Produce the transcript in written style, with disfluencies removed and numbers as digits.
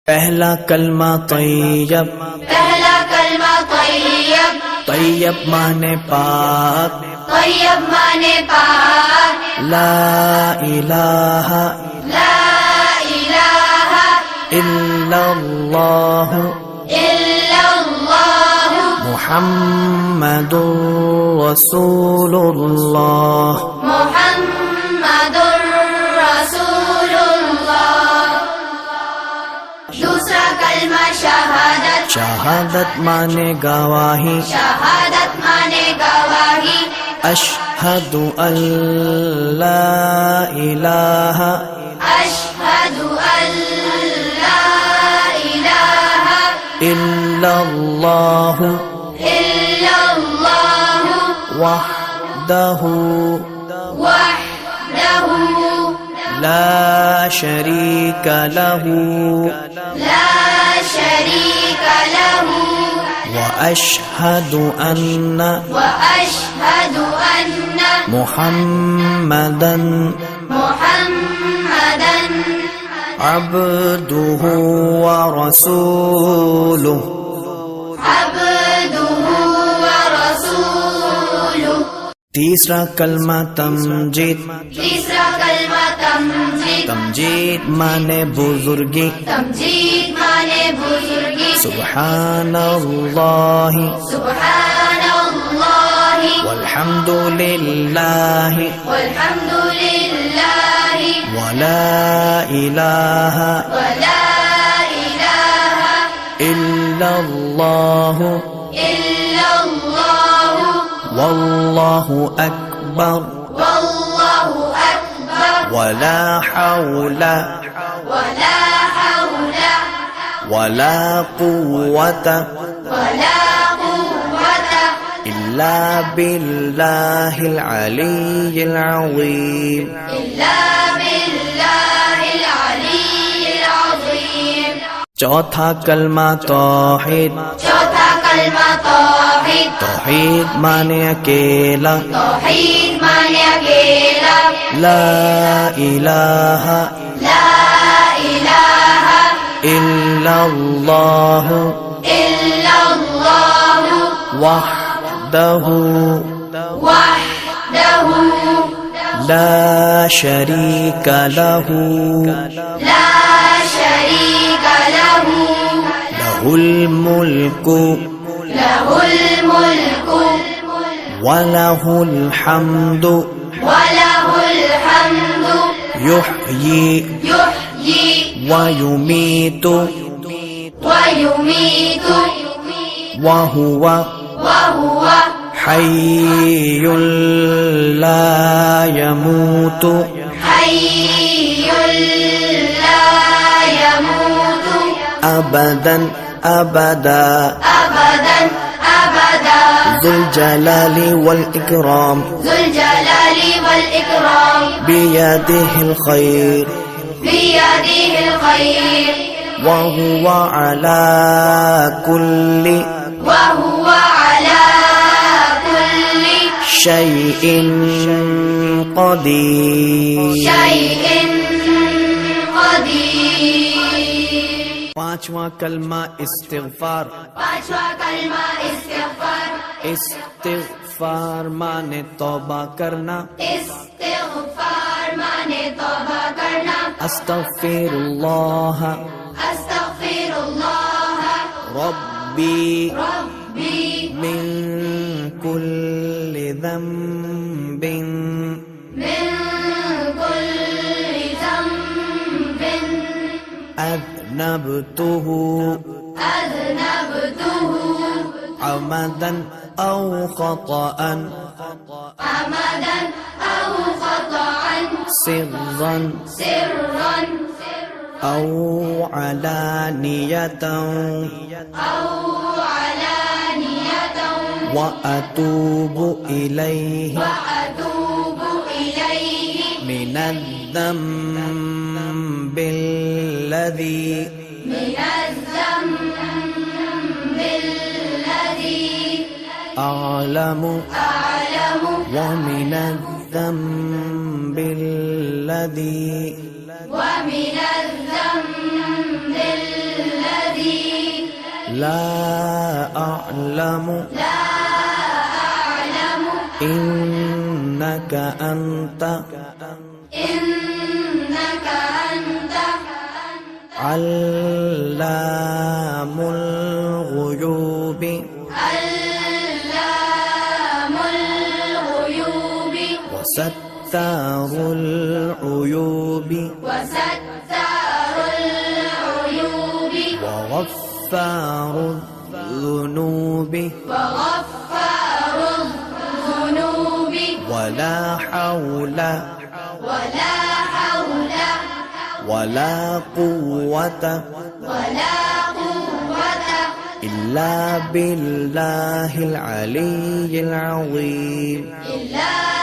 पहला कलमा तैयब, पहला कलमा तैयब, तैयब माने पाक, तैयब माने पाक, ला इलाहा ला इलाहा इल्लल्लाह इल्लल्लाह मुहम्मदुर रसूलुल्लाह। मुहम्मदुर रसूलुल्लाह। दूसरा कलमा शहादत, शहादत माने गवाही, शहादत माने गवाही, अशहदु अल्ला इलाहा अशहदु अल्ला इलाहा इल्लल्लाह इल्लल्लाह वहदहु वहदहु ला शरीका लहू ला शरीका लहु वअशहदु अन्ना वअशहदु अन्न मुहम्मदन मुहम्मदन अब्दुहु व रसूलुहु। अब्दुहु व रसूलुहु। तीसरा कलमा तमजीद, तीसरा कलमा तमजीद, तमजीद माने बुजुर्गी, तमजीद माने बुजुर्गी, सुब्हानल्लाहि सुब्हानल्लाहि वल्हम्दुलिल्लाहि वल्हम्दुलिल्लाहि वला इलाहा वला इलाहा इल्लल्लाह इल्लल्लाह वल्लाहु अकबर वल्लाहु अकबर वला हौला वला हौला वला कुव्वता वला कुव्वता इल्ला बिल्लाहिल अलिय्यिल अज़ीम। इल्ला बिल्लाहिल अलिय्यिल अज़ीम। चौथा कलमा तौहीद, चौथा कलमा तौहीद, तौहीद माने अकेला, तौहीद माने अकेला, ला इलाहा ला इलाहा इल्लल्लाह इल्लल्लाह वहदहु वहदहु ला शरीका लहू ला शरीका लहु लहुल मुल्कु लहुल मुल्कु वलहुल हम्दु वलहुल हम्दु युह्यी युह्यी वयुमीतु वयुमीतु वहुवा वहुव हय्युल ला यमूतु हय्युल ला यमूतु अबदन अबदा अबदन अबदा ज़ुल जलाली वल इकराम ज़ुल जलाली वल इकराम बियदिहिल खैर बियदिहिल खैर वहुवा अला कुल्ली वहुव अला कुल्ली शैइन क़दीर। शैइन क़दीर। पांचवा कलमा इस्तिग़फ़ार, पांचवा कलमा इस्तिग़फ़ार, इस्तिग़फ़ार माने तौबा करना, इस्तिग़फ़ार माने तौबा करना, अस्तग़फ़िरुल्लाह अस्तग़फ़िरुल्लाह रब्बी रब्बी मिन कुल्लि ज़ंबिन मिन कुल्लि ज़ंबिन अज़नबतुहु अज़नबतुहु अमदन औ ख़तअन अमदन औ ख़तअन सिर्रन सिर्रन औ अलानियतन औ अलानियतन व अतूबु इलैहि वअतूबु इलैहि मिनज़्ज़म्बिल्लज़ी मिनज़्ज़म्बिल्लज़ी अअलमु अअलमु व मिनज़्ज़म्बिल्लज़ी ومن الذنب لا أعلم لا أعلم إنك أنت إنك أنت علام الغيوب علام الغيوب وستار العيوب وستار العيوب وغفار الذنوب وغفار الذنوب ولا حول ولا حول ولا قوة ولا قوة إلا بالله العلي العظيم إلا